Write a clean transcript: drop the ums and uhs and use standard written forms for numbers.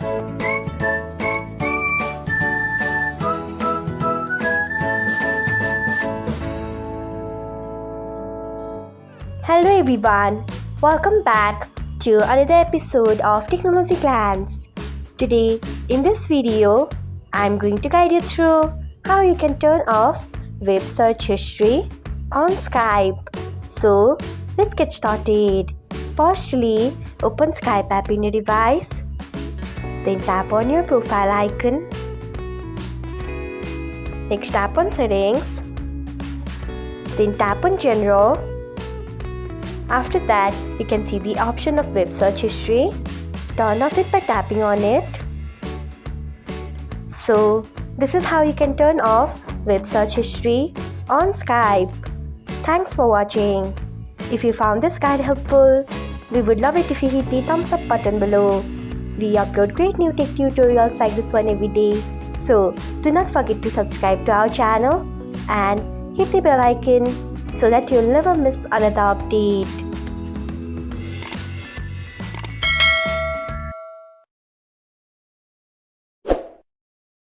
Hello everyone, welcome back to another episode of Technologyglance. Today in this video, I'm going to guide you through how you can turn off web search history on Skype. So let's get started. Firstly, open Skype app in your device. Then tap on your profile icon. Next tap on settings. Then tap on general. After that, you can see the option of web search history. Turn off it by tapping on it. So, this is how you can turn off web search history on Skype. Thanks for watching. If you found this guide helpful, we would love it if you hit the thumbs up button below. We upload great new tech tutorials like this one every day. So, do not forget to subscribe to our channel and hit the bell icon so that you'll never miss another update.